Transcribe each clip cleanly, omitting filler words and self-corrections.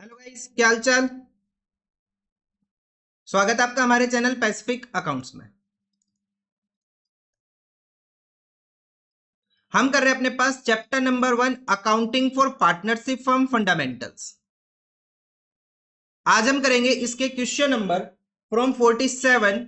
Hello guys, क्या हाल चाल। स्वागत है आपका हमारे चैनल पैसिफिक अकाउंट्स में। हम कर रहे हैं अपने पास chapter number 1 accounting for partnership firm fundamentals. आज हम करेंगे इसके question number from 47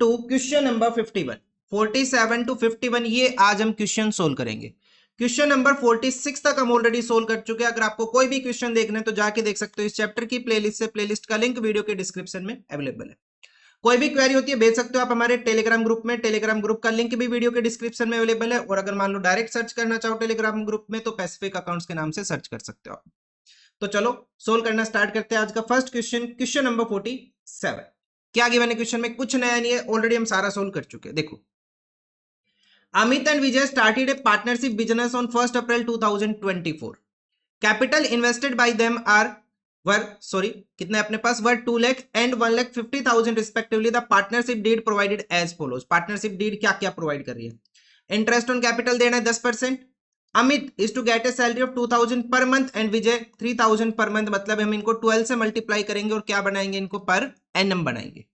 to question number 51। 47 to 51 ये आज हम क्वेश्चन सोल्व करेंगे। क्वेश्चन नंबर 46 तक हम ऑलरेडी सोल्व कर चुके हैं। अगर आपको कोई भी क्वेश्चन देखना है तो जाके देख सकते हो इस चैप्टर की प्लेलिस्ट से। प्लेलिस्ट का लिंक वीडियो के डिस्क्रिप्शन में अवेलेबल है। कोई भी क्वेरी होती है भेज सकते हो आप हमारे टेलीग्राम ग्रुप में। टेलीग्राम ग्रुप का लिंक भी वीडियो के डिस्क्रिप्शन में अवेलेबल है। और अगर मान लो डायरेक्ट सर्च करना चाहो टेलीग्राम ग्रुप में तो पैसिफिक अकाउंट्स के नाम से सर्च कर सकते हो आप। तो चलो सोल्व करना स्टार्ट करते हैं। आज का फर्स्ट क्वेश्चन, क्वेश्चन नंबर 47। क्या गिवन है क्वेश्चन में? कुछ नया नहीं है, ऑलरेडी हम सारा सोल्व कर चुके हैं। देखो, Amit and Vijay started a partnership business on 1 April 2024। Capital invested by them are कितने अपने पास 2 lakh and 1,50,000 respectively. The partnership deed provided as follows. Partnership deed क्या क्या प्रोवाइड कर रही है? इंटरेस्ट ऑन कैपिटल देना है 10%। Amit is to get a salary of 2,000 per month and Vijay 3,000 per month. मतलब हम इनको 12 से मल्टीप्लाई करेंगे और क्या बनाएंगे? इनको पर एनम बनाएंगे।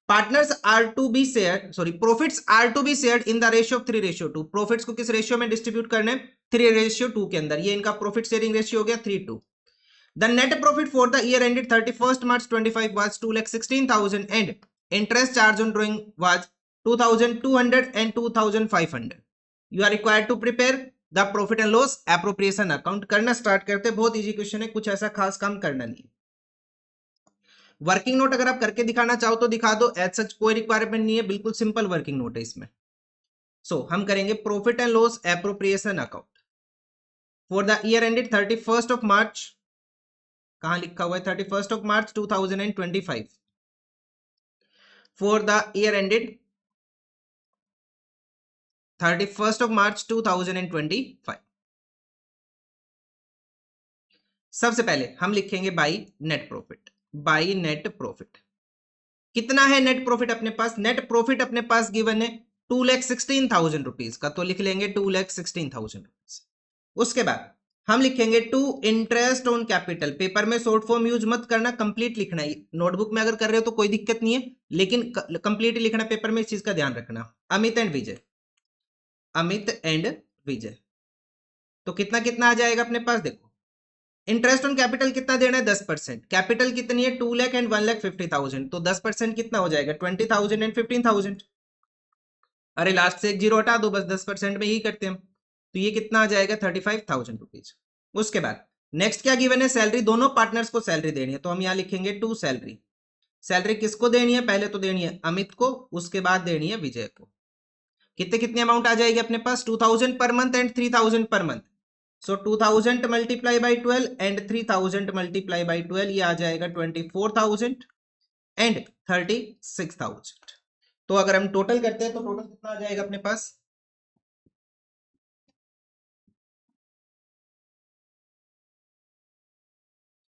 Partners are to be share profits are to be shared in the ratio of 3:2। Profits को किस रेशियो में डिस्ट्रीब्यूट करने? 3:2 के अंदर। ये इनका प्रॉफिट शेयरिंग रेशियो हो गया 3:2। The net profit for the year ended 31st March 25 was 2,16,000 and interest charge on drawing was 2,200 and 2,500. You are required to prepare the profit and loss appropriation account। करना start करते हैं। बहुत easy question है, कुछ ऐसा खास काम करना नहीं। वर्किंग नोट अगर आप करके दिखाना चाहो तो दिखा दो, एज सच कोई रिक्वायरमेंट नहीं है, बिल्कुल सिंपल वर्किंग नोट है इसमें। हम करेंगे profit and loss appropriation account for the year ended 31st of March. कहां लिखा हुआ है? 31st of March 2025 for the year ended 31st of March 2025। सबसे पहले हम लिखेंगे by net profit. By net profit कितना है नेट प्रॉफिट अपने पास? नेट प्रॉफिट अपने पास गिवन है 2,16,000 रुपीज का, तो लिख लेंगे 2,16,000 रुपीज। उसके बाद हम लिखेंगे to interest on capital. Paper में शॉर्ट फॉर्म यूज मत करना, कंप्लीट लिखना है। नोटबुक में अगर कर रहे हो तो कोई दिक्कत नहीं है, लेकिन कंप्लीट लिखना पेपर में, इस चीज का ध्यान रखना। अमित एंड विजय, अमित एंड विजय, तो कितना कितना आ जाएगा अपने पास? देखो, इंटरेस्ट ऑन कैपिटल कितना देना है? 10%। कैपिटल कितनी है? 2 लाख एंड 1,50,000, तो 10% कितना हो जाएगा? 20,000 एंड 15,000। अरे लास्ट से एक जीरो हटा दो, बस 10% में ही करते हैं हम। तो ये कितना आ जाएगा? 35,000 रुपीज। उसके बाद नेक्स्ट क्या गिवन है? सैलरी, दोनों पार्टनर्स को सैलरी देनी है, तो हम यहां लिखेंगे टू सैलरी। सैलरी किसको देनी है? पहले तो देनी है अमित को, उसके बाद देनी है विजय को। कितने कितनी अमाउंट आ जाएगी अपने पास? 2,000 per month and 3,000 per month. So 2,000 multiply by 12 and 3,000 multiply by 12, ये आ जाएगा 24,000 एंड 36,000। तो अगर हम टोटल करते हैं तो टोटल कितना आ जाएगा अपने पास?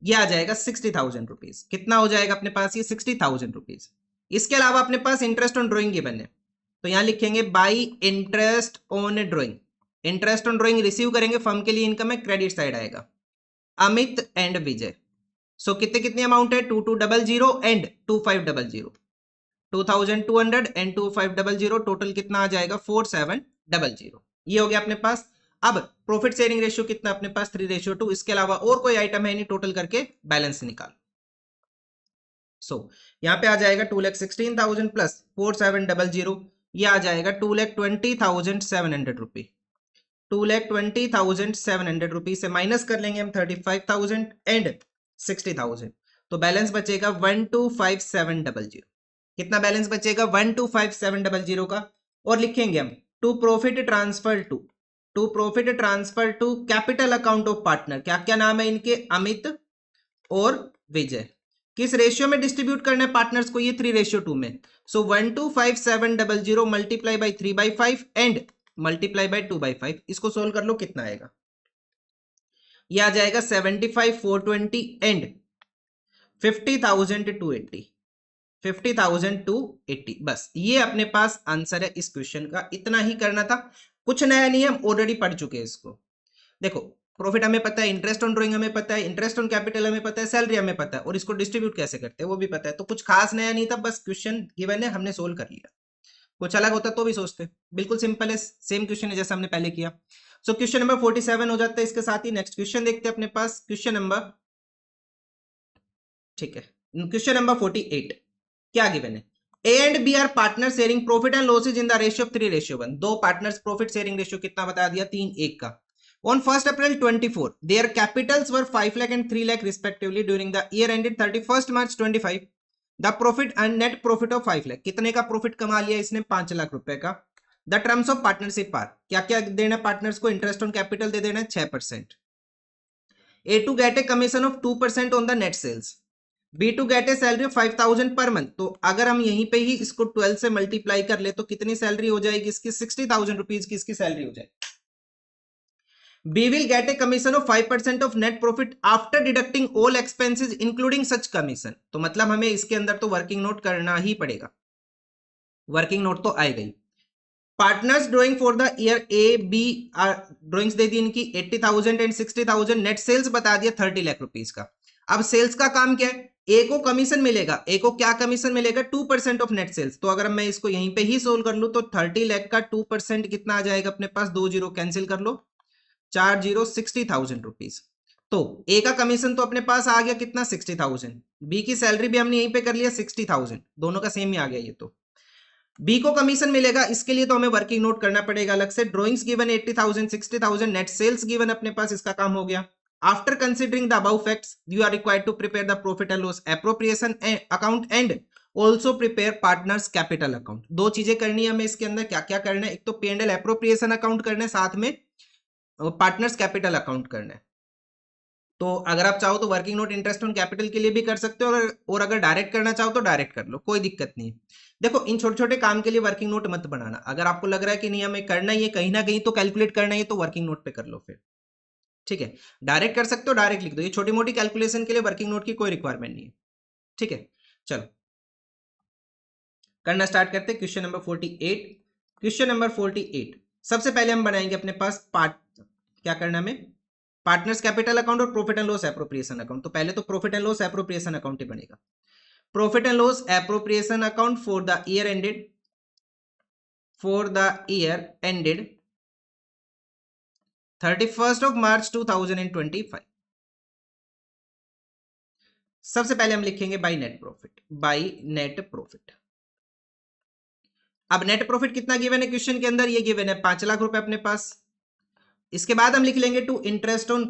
ये आ जाएगा 60,000 रुपीज। कितना हो जाएगा अपने पास? ये 60,000 रुपीज। इसके अलावा अपने पास इंटरेस्ट ऑन ड्रॉइंग गिवन है, तो यहां लिखेंगे by interest on drawing. Interest on drawing receive करेंगे, फर्म के लिए इनकम है, क्रेडिट साइड आएगा। अमित एंड विजय, सो कितने कितनी अमाउंट है? 2,200 एंड 2,500। 2,200 एंड 2,500, टोटल कितना आ जाएगा? 4,700। ये हो गया अपने पास। अब प्रॉफिट शेयरिंग रेशियो कितना अपने पास? 3:2। इसके अलावा और कोई आइटम है नहीं, टोटल करके बैलेंस निकाल। यहां पे आ जाएगा 2,16,000 प्लस 4,700, ये आ जाएगा 2,20,700 रुपी। 2,20,700 रुपी से माइनस कर लेंगे हम 35,000 एंड 60,000, तो बैलेंस बचेगा 1,25,700। कितना बैलेंस बचेगा? 1,25,700 का। और लिखेंगे हम to profit transfer to capital account of partner. क्या क्या नाम है इनके? अमित और विजय। किस रेशियो में डिस्ट्रीब्यूट करना है पार्टनर्स को? ये 3:2 में। सो 1,25,700 multiply by 3/5 and multiply by 2/5। इसको सोल्व कर लो, कितना आएगा? ये आ जाएगा 75,420 एंड 50,280। 50,280। बस ये अपने पास आंसर है इस क्वेश्चन का। इतना ही करना था, कुछ नया नहीं है, हम ऑलरेडी पढ़ चुके हैं इसको। देखो, प्रॉफिट हमें पता है, इंटरेस्ट ऑन ड्राइंग हमें पता है, इंटरेस्ट ऑन कैपिटल हमें पता है, सैलरी हमें पता है, और इसको डिस्ट्रीब्यूट कैसे करते हैं वो भी पता है। तो कुछ खास नया नहीं था, बस क्वेश्चन गिवन है, हमने सोल्व कर लिया। कुछ अलग होता तो भी सोचते। बिल्कुल सिंपल है, सेम क्वेश्चन है जैसा हमने पहले किया। सो क्वेश्चन नंबर 47 हो जाता है इसके साथ ही। नेक्स्ट क्वेश्चन देखते हैं अपने पास, क्वेश्चन नंबर, ठीक है, क्वेश्चन नंबर 48। क्या गिवन है? A and B are partner sharing profit and losses in the ratio of 3:1। दो पार्टनर्स प्रॉफिट शेयरिंग रेशियो कितना बता दिया? 3:1 का। On 1st April 24, their capitals were 5 lakh and 3 lakh respectively. During the year ended 31st March 25, the profit and net profit of 5 lakh. कितने का profit कमा लिया इसने? 5 लाख रुपए का। The terms of partnership are, क्या क्या देना पार्टनर्स को? इंटरेस्ट ऑन कैपिटल दे देना है 6%, A to get a commission of 2% on the net sales, B to get a salary of 5,000 per month। तो अगर हम यहीं पे ही इसको 12 से मल्टीप्लाई कर ले तो कितनी सैलरी हो जाएगी इसकी? 60,000 रुपीज की इसकी सैलरी हो जाएगी। B will get a commission of 5% of net profit after deducting all expenses including such commission। तो मतलब हमें इसके अंदर तो वर्किंग नोट करना ही पड़ेगा, वर्किंग नोट तो आएगा ही। Partners drawing for the year A B drawings दे दी इनकी 80,000 एंड 60,000, नेट सेल्स बता दिया 30 लाख रुपीज का। अब सेल्स का काम क्या है? ए को कमीशन मिलेगा, ए को क्या कमीशन मिलेगा? 2% ऑफ नेट सेल्स। तो अगर मैं इसको यहीं पे ही सोल्व कर लूं तो 30 लाख का 2% कितना आ जाएगा अपने पास? 2 जीरो कैंसिल कर लो, 4 जीरो 60,000 रुपीज। तो ए का कमीशन तो अपने पास आ गया कितना? 60,000। बी की सैलरी भी हमने यहीं पे कर लिया 60,000, दोनों का सेम ही आ गया ये। तो बी को कमीशन मिलेगा, इसके लिए तो हमें वर्किंग नोट करना पड़ेगा अलग से। Drawings given 80,000 60,000, net sales given अपने पास, इसका काम हो गया। After considering the above facts you are required to prepare the profit and loss appropriation account and also prepare partners capital account. दो चीजें करनी है हमें इसके अंदर। क्या क्या करना है? एक तो P&L एप्रोप्रिएशन अकाउंट करना है, साथ में पार्टनर्स कैपिटल अकाउंट करना है। तो अगर आप चाहो तो working note interest on capital के लिए भी कर सकते हो, और अगर डायरेक्ट करना चाहो तो डायरेक्ट कर लो, कोई दिक्कत नहीं है। देखो इन छोटे छोटे काम के लिए वर्किंग नोट मत बनाना। अगर आपको लग रहा है कि नहीं हमें करना ही है, कहीं ना कहीं तो कैलकुलेट करना है, तो वर्किंग नोट पे कर लो फिर, ठीक है। डायरेक्ट कर सकते हो, डायरेक्ट लिख दो। ये छोटी मोटी कैलकुलेशन के लिए वर्किंग नोट की कोई रिक्वायरमेंट नहीं है, ठीक है। चलो करना स्टार्ट करते हैं। Question number 48। क्वेश्चन नंबर 48 सबसे पहले हम बनाएंगे अपने पास क्या करना है हमें? पार्टनर्स कैपिटल अकाउंट और profit and loss appropriation account. तो पहले तो profit and loss appropriation account ही बनेगा। Profit and loss appropriation account for the year ended 31st of March 2025। सबसे पहले हम लिखेंगे बाय नेट प्रॉफिट। अब नेट प्रॉफिट कितना गिवन है क्वेश्चन के अंदर? ये गिवन है 5 लाख रुपए अपने पास। इसके बाद हम लिख लेंगे to interest on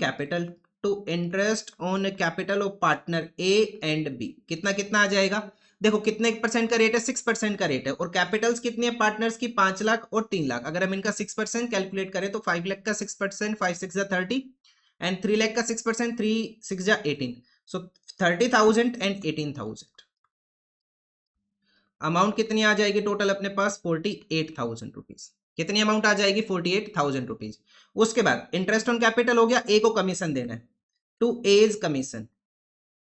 capital of partner A and B. कितना कितना आ जाएगा? देखो कितने परसेंट का रेट है? 6% का रेट है, और कैपिटल्स कितनी है पार्टनर्स की? 5 लाख और 3 लाख। अगर हम इनका 6% कैलकुलेट करें तो 5 लाख का 6%, 5 6 30, एंड 3 लाख का 6%, 3 6 18। सो 30,000 एंड 18,000। अमाउंट कितनी आ जाएगी टोटल अपने पास? 48,000 रुपीज। कितनी अमाउंट आ जाएगी? 48,000 रुपीज। उसके बाद इंटरेस्ट ऑन कैपिटल हो गया, ए को कमीशन देना है, टू एज कमीशन।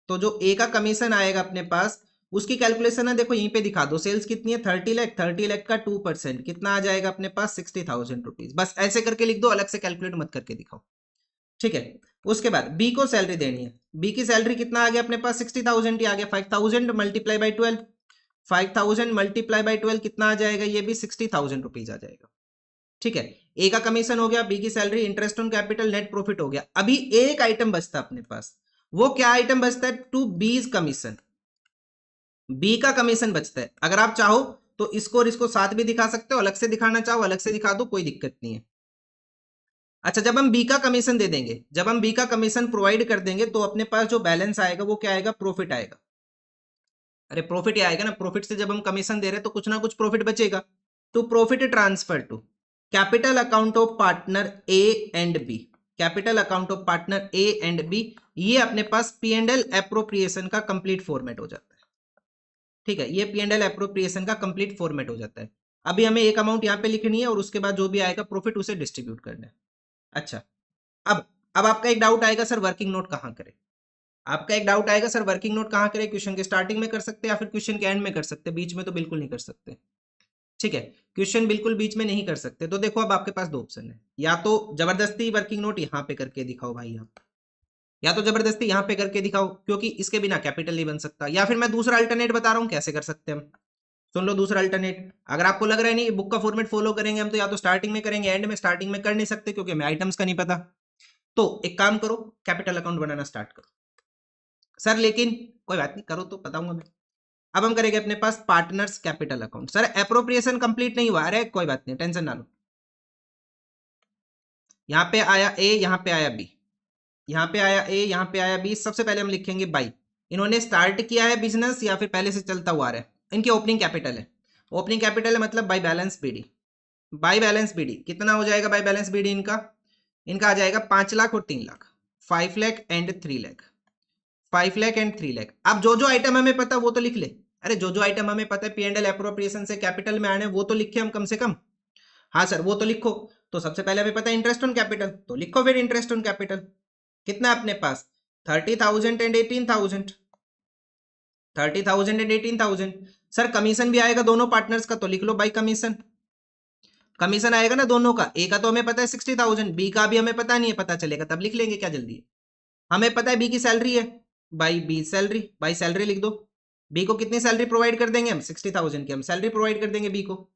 तो जो ए का कमीशन आएगा अपने पास उसकी कैलकुलेशन है, देखो यहीं पे दिखा दो। सेल्स कितनी है? 30 लाख, 30 लाख का 2% कितना आ जाएगा अपने पास? 60,000 रुपीज। बस ऐसे करके लिख दो, अलग से कैलकुलेट मत करके दिखाओ, ठीक है। उसके बाद बी को सैलरी देनी है। बी की सैलरी कितना आ गया अपने पास? 60,000 ही आ गया। 5,000 मल्टीप्लाई बाई 12, 5,000 मल्टीप्लाई बाई 12 कितना आ जाएगा? ये भी 60,000 रुपीज आ जाएगा, ठीक है। ए का कमीशन हो गया, बी की salary, interest on capital, net profit हो गया। अभी एक आइटम बचता है अपने पास। वो क्या आइटम बचता है? टू बीज कमीशन। बी का कमीशन बचता है। अगर आप चाहो तो इसको और इसको साथ भी दिखा सकते हो, अलग से दिखाना चाहो अलग से दिखा दो, कोई दिक्कत नहीं है। अच्छा, जब हम बी का कमीशन दे देंगे, जब हम बी का कमीशन प्रोवाइड कर देंगे तो अपने पास जो बैलेंस आएगा वो क्या आएगा? प्रॉफिट आएगा। अरे प्रॉफिट ही आएगा ना, प्रॉफिट से जब हम कमीशन दे रहे हैं तो कुछ ना कुछ प्रॉफिट बचेगा। To profit transfer to capital account of partner A and B. Capital account of partner A and B, ये अपने पास P&L एप्रोप्रिएशन का कंप्लीट फॉर्मेट हो जाता है, ठीक है। ये P&L एप्रोप्रिएशन का कंप्लीट फॉर्मेट हो जाता है। अभी हमें एक अमाउंट यहाँ पे लिखनी है और उसके बाद जो भी आएगा प्रॉफिट उसे डिस्ट्रीब्यूट करना है। अच्छा, अब आपका एक डाउट आएगा, सर वर्किंग नोट कहाँ करें? आपका एक डाउट आएगा, सर वर्किंग नोट कहाँ करें? क्वेश्चन के स्टार्टिंग में कर सकते हैं या फिर क्वेश्चन के एंड में कर सकते हैं, बीच में तो बिल्कुल नहीं कर सकते, ठीक है, क्वेश्चन बिल्कुल बीच में नहीं कर सकते। तो देखो अब आपके पास दो ऑप्शन है, या तो जबरदस्ती वर्किंग नोट यहाँ पे करके दिखाओ भाई आप, या तो जबरदस्ती यहाँ पे करके दिखाओ क्योंकि इसके बिना कैपिटल नहीं बन सकता, या फिर मैं दूसरा अल्टरनेट बता रहा हूँ कैसे कर सकते हैं हम। सुन लो दूसरा अल्टरनेट, अगर आपको लग रहा है नहीं बुक का फॉर्मेट फॉलो करेंगे हम तो या तो स्टार्टिंग में करेंगे एंड में, स्टार्टिंग में कर नहीं सकते क्योंकि हमें आइटम्स का नहीं पता, तो एक काम करो कैपिटल अकाउंट बनाना स्टार्ट करो। सर लेकिन कोई बात नहीं, करो तो बताऊंगा मैं। अब हम करेंगे अपने पास partners capital account. Sir appropriation complete नहीं हुआ, अरे कोई बात नहीं, टेंशन ना लो। यहाँ पे आया ए, यहाँ पे आया बी, यहाँ पे आया ए, यहाँ पे आया बी। सबसे पहले हम लिखेंगे बाई, इन्होंने स्टार्ट किया है बिजनेस या फिर पहले से चलता हुआ आ रहा है, इनकी ओपनिंग कैपिटल है। ओपनिंग कैपिटल है मतलब by balance BD. By balance BD कितना हो जाएगा? बाई बैलेंस बीडी इनका इनका आ जाएगा 5 लाख और 3 लाख, 5 लाख एंड 3 लाख, 5 लाख एंड 3 लाख। अब जो जो आइटम हमें पता वो तो लिख ले। अरे जो जो आइटम हमें पता है पी एंड एल एप्रोप्रिएशन से कैपिटल में आने वो तो लिखे हम कम से कम। हाँ सर वो तो लिखो। तो सबसे पहले हमें पता है इंटरेस्ट ऑन कैपिटल, तो लिखो फिर इंटरेस्ट ऑन कैपिटल कितना अपने पास 30,000 एंड 18,000, 30,000 एंड 18,000। सर कमीशन भी आएगा दोनों पार्टनर्स का, तो लिख लो बाई कमीशन। कमीशन आएगा ना दोनों का, ए का तो हमें पता है 60,000, बी का भी हमें पता नहीं है, पता चलेगा तब लिख लेंगे, क्या जल्दी है। हमें पता है बी की सैलरी है, by B salary, by salary लिख दो। बी को कितनी सैलरी प्रोवाइड कर देंगे हम? 60,000 की हम सैलरी प्रोवाइड कर देंगे बी को।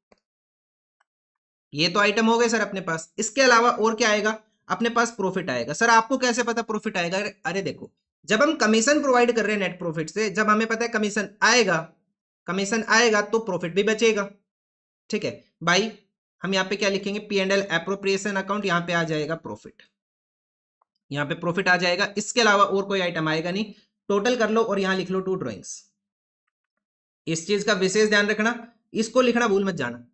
ये तो आइटम हो गए सर अपने पास। इसके अलावा और क्या आएगा अपने पास? प्रॉफिट आएगा। सर आपको कैसे पता प्रॉफिट आएगा? अरे देखो जब हम कमीशन प्रोवाइड कर रहे हैं नेट प्रॉफिट से, जब हमें पता है कमीशन आएगा तो प्रॉफिट भी बचेगा। ठीक है भाई, हम यहाँ पे क्या लिखेंगे? P and L appropriation account, यहाँ पे आ जाएगा प्रॉफिट, यहाँ पे प्रॉफिट आ जाएगा। इसके अलावा और कोई आइटम आएगा नहीं। टोटल कर लो और यहाँ लिख लो 2 ड्रॉइंग्स। इस चीज का विशेष ध्यान रखना, इसको लिखना भूल मत जाना।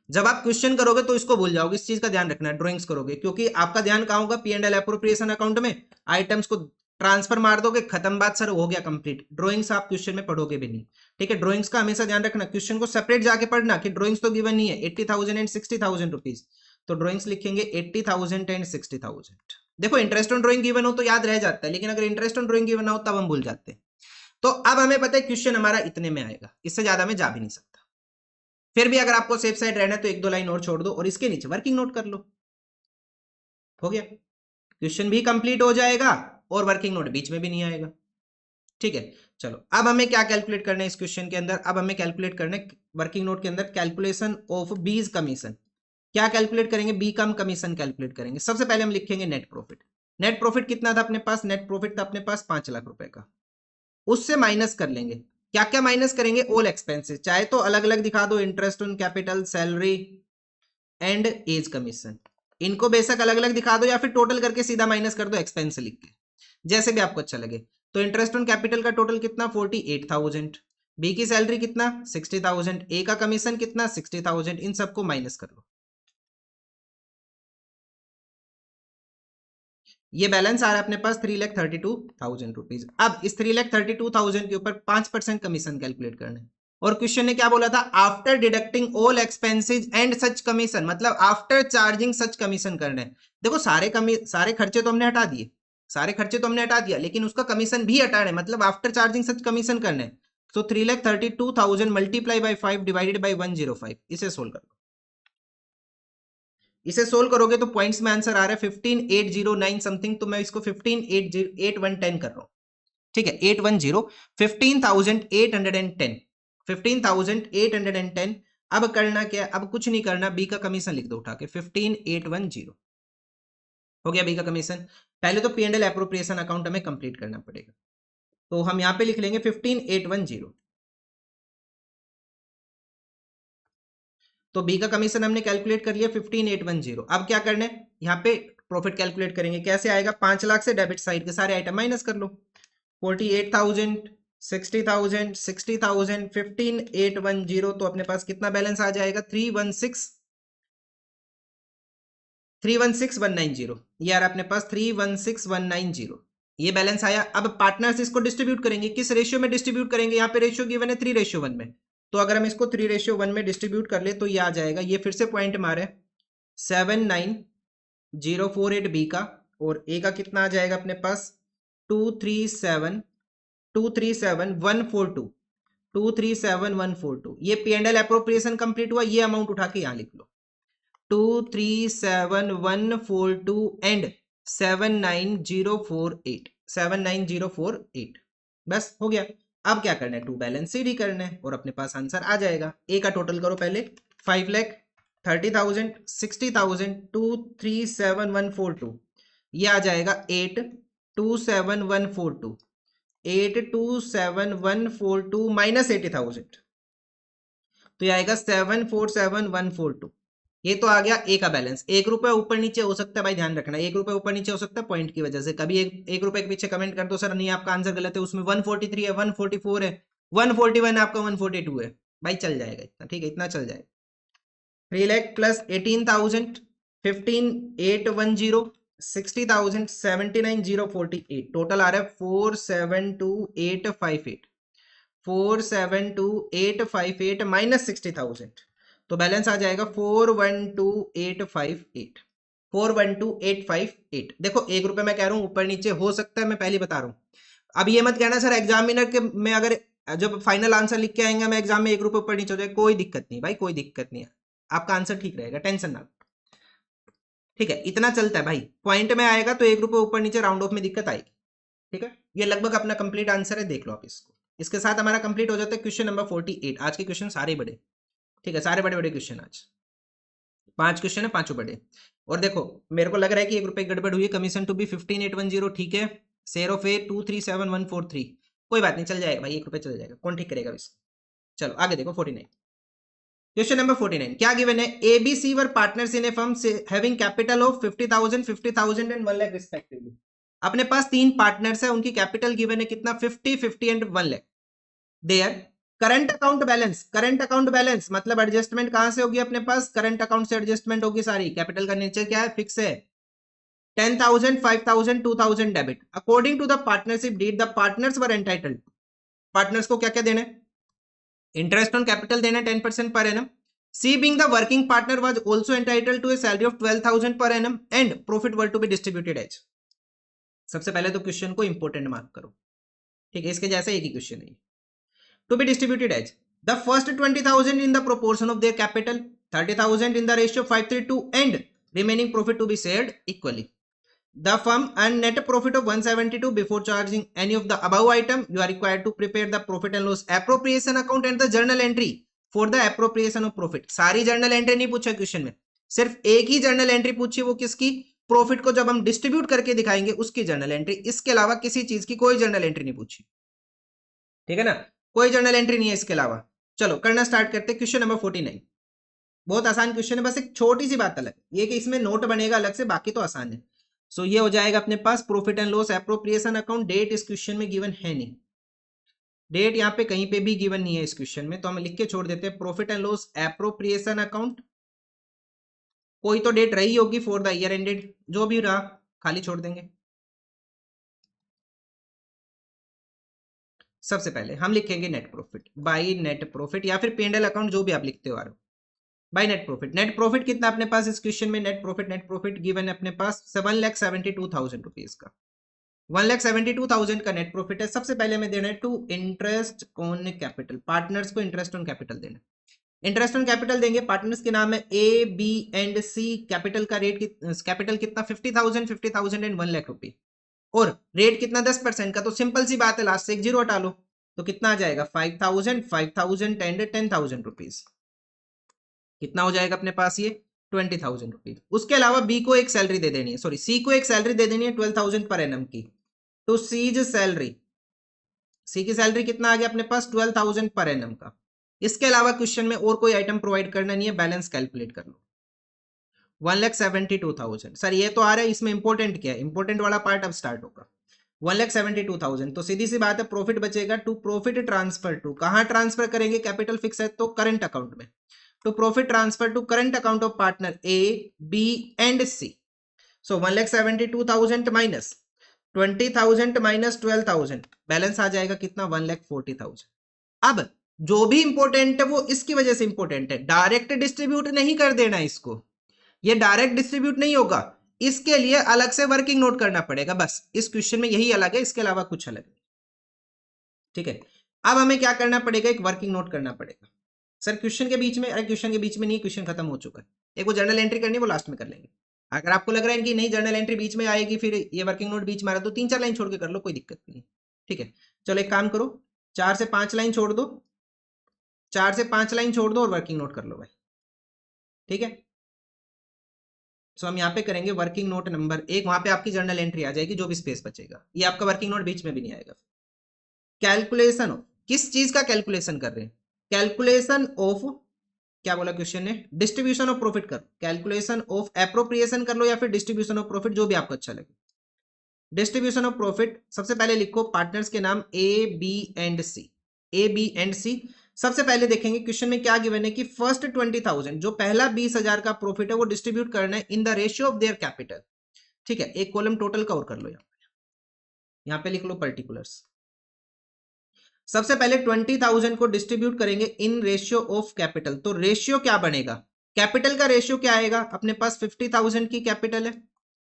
जब आप क्वेश्चन करोगे तो इसको भूल जाओगे, इस चीज का ध्यान रखना ड्राइंग्स करोगे, क्योंकि आपका ध्यान कहां होगा? P and L appropriation account में। आइटम्स को ट्रांसफर मार दोगे, खत्म बात सर, हो गया कंप्लीट। ड्राइंग्स आप क्वेश्चन में पढ़ोगे भी नहीं। ठीक है, ड्राइंग्स का हमेशा ध्यान रखना, क्वेश्चन को सेपरेट जाके पढ़ना कि ड्राइंग्स तो गिवन नहीं है 80,000 एंड 60,000 रुपीज, तो ड्राइंग्स लिखेंगे 80,000 एंड 60,000। देखो इंटरेस्ट ऑन ड्राइंग गिवन हो तो याद रह जाता है, लेकिन अगर इंटरेस्ट ऑन ड्राइंग गिवन ना हो तब हम भूल जाते हैं। तो अब हमें पता है क्वेश्चन हमारा इतने में आएगा, इससे ज्यादा में जा भी नहीं सकता। फिर भी अगर आपको सेफ साइड रहना है तो 1-2 लाइन और छोड़ दो और इसके नीचे वर्किंग नोट कर लो, हो गया। क्वेश्चन भी कंप्लीट हो जाएगा और वर्किंग नोट बीच में भी नहीं आएगा। ठीक है, चलो अब हमें क्या कैलकुलेट करना है इस क्वेश्चन के अंदर? अब हमें कैलकुलेट करना है वर्किंग नोट के अंदर कैलकुलेशन ऑफ बीज कमीशन। क्या कैलकुलेट करेंगे? बी कम कमीशन कैलकुलेट करेंगे। सबसे पहले हम लिखेंगे नेट प्रॉफिट। नेट प्रॉफिट कितना था अपने पास? नेट प्रॉफिट था अपने पास 5 लाख रुपए का, उससे माइनस कर लेंगे। क्या क्या माइनस करेंगे? ऑल एक्सपेंसेस, चाहे तो अलग अलग दिखा दो, interest on capital, salary and as commission, इनको बेशक अलग अलग दिखा दो या फिर टोटल करके सीधा माइनस कर दो एक्सपेंस लिख के, जैसे भी आपको अच्छा लगे। तो इंटरेस्ट ऑन कैपिटल का टोटल कितना? 48,000, बी की सैलरी कितना? 60,000, ए का कमीशन कितना? 60,000, इन सबको माइनस कर लो। ये बैलेंस आ रहा है अपने पास 3,32,000 रुपीज। अब इस 3,32,000 के ऊपर 5% कमीशन कैलकुलेट करना है। और क्वेश्चन ने क्या बोला था? After deducting all expenses and such commission, मतलब आफ्टर चार्जिंग सच कमीशन करना है। देखो सारे खर्चे तो हमने हटा दिए, सारे खर्चे तो हमने हटा दिया, लेकिन उसका कमीशन भी हटाना है, मतलब आफ्टर चार्जिंग सच कमीशन करना है। तो 3,32,000 मल्टीप्लाई बाई 5 डिवाइडेड बाई 105, इसे सोल्व कर लो। इसे सोल्व करोगे तो पॉइंट्स में आंसर आ रहा है 15,809 समथिंग, तो मैं इसको 15,810 कर रहा हूं। ठीक है, 810, 15,810, 15,810। अब करना क्या? अब कुछ नहीं करना, बी का कमीशन लिख दो उठा के 15,810 हो गया बी का कमीशन। पहले तो P and L appropriation account हमें कंप्लीट करना पड़ेगा, तो हम यहां पे लिख लेंगे 15,810। तो बी का कमीशन हमने कैलकुलेट कर लिया 15,810। अब क्या करना है? यहाँ पे प्रॉफिट कैलकुलेट करेंगे। कैसे आएगा? 5 लाख से डेबिट साइड के सारे आइटम माइनस कर लो। 48,000, 60,000, 60,000, 15,810, तो अपने पास कितना बैलेंस आ जाएगा? 316,190। ये यार अपने पास 316,190 ये बैलेंस आया। अब पार्टनर्स इसको डिस्ट्रीब्यूट करेंगे, किस रेशियो में डिस्ट्रीब्यूट करेंगे? यहाँ पे रेशियो गिवन है 3:1 में, तो अगर हम इसको 3:1 में डिस्ट्रीब्यूट कर ले तो ये आ जाएगा, ये फिर से पॉइंट मारे 79048 बी का, और ए का कितना आ जाएगा अपने पास? 237,142। 237142, ये P&L एप्रोप्रिएशन कंप्लीट हुआ, ये अमाउंट उठा के यहां लिख लो 237142 एंड 79048 बस हो गया। अब क्या करना है, टू बैलेंस शीट ही करना है और अपने पास आंसर आ जाएगा। ए का टोटल करो पहले, 5,30,000, 60,000, 237142, ये आ जाएगा 827,142, 827,142 माइनस 80,000, तो ये आएगा 747,142। ये तो आ गया ए का बैलेंस। 1 रुपए ऊपर नीचे हो सकता है भाई, ध्यान रखना 1 रुपए ऊपर नीचे हो सकता है पॉइंट की वजह से। कभी एक रुपए के पीछे कमेंट कर दो सर नहीं आपका आंसर गलत है, उसमें 143 है, 144 है, 141 आपका 142 है, भाई चल जाएगा इतना, ठीक है इतना चल जाएगा। 3 लाख प्लस 18,000, 15,810, 60,000, 79,048, टोटल आ रहा है 472,858, 472,858 माइनस 60,000, तो बैलेंस आ जाएगा 412,858, 412,858। देखो 1 रुपए मैं कह रहा हूं ऊपर नीचे हो सकता है, मैं पहले बता रहा हूं। अब ये मत कहना सर एग्जामिनर के में अगर जब फाइनल आंसर लिख के आएंगे मैं एग्जाम में 1 रुपए ऊपर नीचे हो जाए, कोई दिक्कत नहीं भाई, कोई दिक्कत नहीं है, आपका आंसर ठीक रहेगा, टेंशन ना। ठीक है इतना चलता है भाई, पॉइंट में आएगा तो 1 रुपए ऊपर नीचे राउंड ऑफ में दिक्कत आएगी। ठीक है ये लगभग अपना कंप्लीट आंसर है, देख लो आप इसको। इसके साथ हमारा कंप्लीट हो जाता है क्वेश्चन नंबर 48। आज के क्वेश्चन सारे बड़े, ठीक है सारे बड़े बड़े क्वेश्चन, आज 5 क्वेश्चन है, 5 बड़े। और देखो मेरे को लग रहा है कि 1 रुपए गड़बड़ हुई है। कमीशन टू बी 15,810, ठीक है। शेयर ऑफ ए 237,143, कोई बात नहीं चल जाएगा भाई, 1 रुपए चल जाएगा, कौन ठीक करेगा इसको। चलो आगे देखो 49, क्वेश्चन नंबर 49 क्या गिवन है, ABC were partners in a firm having capital of 50,000, 50,000 and 1 lakh respectively. अपने पास 3 पार्टनर्स है, उनकी कैपिटल गिवन है कितना, 50, 50 and 1 lakh. Their current account balance, current account balance मतलब एडजस्टमेंट कहां से होगी अपने पास, करंट अकाउंट से एडजस्टमेंट होगी सारी। कैपिटल का नेचर क्या है, फिक्स है, 10,000, 5,000, 2,000 debit. According to the partnership deed the partners were entitled, partners को क्या क्या देना है, इंटरेस्ट ऑन कैपिटल देना है 10% पर annum. C being the working partner was also entitled to a salary of 12,000 per annum and profit were to be distributed as. सबसे पहले तो क्वेश्चन को इंपोर्टेंट मार्क करो, ठीक है इसके जैसा एक ही क्वेश्चन है। To be distributed as the first 20,000 in the proportion of their capital, 30,000 in the ratio 5:3 and remaining profit to be shared equally. The firm earned net profit of 172 before charging any of the above item. You are required to prepare the profit and loss appropriation account and the journal entry for the appropriation of profit. सारी journal entry नहीं पूछा question में, सिर्फ एक ही journal entry पूछी, वो किसकी, profit को जब हम डिस्ट्रीब्यूट करके दिखाएंगे उसकी जर्नल एंट्री। इसके अलावा किसी चीज की कोई जर्नल एंट्री नहीं पूछी, ठीक है ना, कोई जर्नल एंट्री नहीं है इसके अलावा। चलो करना स्टार्ट करते हैं क्वेश्चन नंबर 49। बहुत आसान क्वेश्चन है, बस एक छोटी सी बात अलग ये कि इसमें नोट बनेगा अलग से, बाकी तो आसान है। सो ये हो जाएगा अपने पास profit and loss appropriation account. Date इस क्वेश्चन में गिवन है नहीं, डेट यहाँ पे कहीं पे भी गिवन नहीं है इस क्वेश्चन में, तो हम लिख के छोड़ देते हैं profit and loss appropriation account. कोई तो डेट रही होगी फॉर द ईयर एंडेड, जो भी रहा खाली छोड़ देंगे। सबसे पहले हम लिखेंगे net profit, by net profit, या फिर P&L अकाउंट जो भी आप लिखते हो आ रहे हो, by net profit. Net profit कितना अपने पास इस क्वेश्चन में, नेट प्रॉफिट गिवन है अपने पास 1,72,000 रुपीज का, 1,72,000 का नेट प्रॉफिट है। सबसे पहले हमें देना है to interest on capital, partners को इंटरेस्ट ऑन कैपिटल देना। इंटरेस्ट ऑन कैपिटल देंगे, पार्टनर्स के नाम है A B and C. Capital का रेट कैपिटल कितना 50,000, 50,000 एंड 1 लाख रुपए, और रेट कितना 10% का, तो सिंपल सी बात है लास्ट से एक जीरो हटा लो, तो कितना आ जाएगा 5,000, 5,000 एंड 10,000 रुपीज, कितना हो जाएगा अपने पास ये 20,000 रुपीज। उसके अलावा बी को एक सैलरी दे देनी है, सॉरी सी को एक सैलरी दे देनी है 12,000 पर एनम की, तो सीज सैलरी, सी की सैलरी कितना आ गया अपने पास 12,000 पर एनम का। इसके अलावा क्वेश्चन में और कोई आइटम प्रोवाइड करना नहीं है, बैलेंस कैलकुलेट कर लो 1,72,000। सर ये तो आ रहा है, इसमें इंपॉर्टेंट क्या है, इंपॉर्टेंट वाला पार्ट अब स्टार्ट होगा। 1,72,000 तो सीधी सी बात है प्रॉफिट बचेगा टू प्रॉफिट ट्रांसफर टू, कहां ट्रांसफर करेंगे, कैपिटल फिक्स है तो करंट अकाउंट में, to profit transfer to current account of partner A B and C. So 1,72,000 माइनस 20,000 माइनस 12,000, बैलेंस आ जाएगा कितना 1,40,000। अब जो भी इंपॉर्टेंट है वो इसकी वजह से इंपॉर्टेंट है, डायरेक्ट डिस्ट्रीब्यूट नहीं कर देना इसको, ये डायरेक्ट डिस्ट्रीब्यूट नहीं होगा, इसके लिए अलग से वर्किंग नोट करना पड़ेगा, बस इस क्वेश्चन में यही अलग है, इसके अलावा कुछ अलग नहीं, ठीक है। अब हमें क्या करना पड़ेगा, एक वर्किंग नोट करना पड़ेगा। सर क्वेश्चन के बीच में, अरे क्वेश्चन के बीच में नहीं, क्वेश्चन खत्म हो चुका है। एक वो जर्नल एंट्री करनी है, वो लास्ट में कर लेंगे। अगर आपको लग रहा है कि नहीं जर्नल एंट्री बीच में आएगी, फिर ये वर्किंग नोट बीच में आ रहा है, तो 3-4 लाइन छोड़ के कर लो, कोई दिक्कत नहीं। ठीक है, चलो एक काम करो, 4 से 5 लाइन छोड़ दो, 4 से 5 लाइन छोड़ दो और वर्किंग नोट कर लो भाई। ठीक है, सो हम यहाँ पे करेंगे वर्किंग नोट नंबर 1, वहां पे आपकी जर्नल एंट्री आ जाएगी, जो भी स्पेस बचेगा। ये आपका वर्किंग नोट बीच में भी नहीं आएगा। कैलकुलेशन ऑफ, किस चीज का कैलकुलेशन कर रहे हैं? कैलकुलेशन ऑफ, क्या बोला क्वेश्चन ने, डिस्ट्रीब्यूशन ऑफ प्रॉफिट करो, कैलकुलेशन ऑफ एप्रोप्रिएशन कर लो या फिर डिस्ट्रीब्यूशन ऑफ प्रॉफिट, जो भी आपको अच्छा लगे। डिस्ट्रीब्यूशन ऑफ प्रॉफिट, सबसे पहले लिखो पार्टनर्स के नाम A B and C, A B and C. सबसे पहले देखेंगे क्वेश्चन में क्या गिवन है कि फर्स्ट 20,000, जो पहला 20,000 का प्रॉफिट है वो डिस्ट्रीब्यूट करना है इन the ratio of their capital. ठीक है, एक कॉलम टोटल का और कर लो, यहाँ पे लिख लो पर्टिकुलर्स। सबसे पहले 20,000 को डिस्ट्रीब्यूट करेंगे इन रेशियो ऑफ कैपिटल, तो रेशियो क्या बनेगा, कैपिटल का रेशियो क्या आएगा, अपने पास 50,000 की कैपिटल है,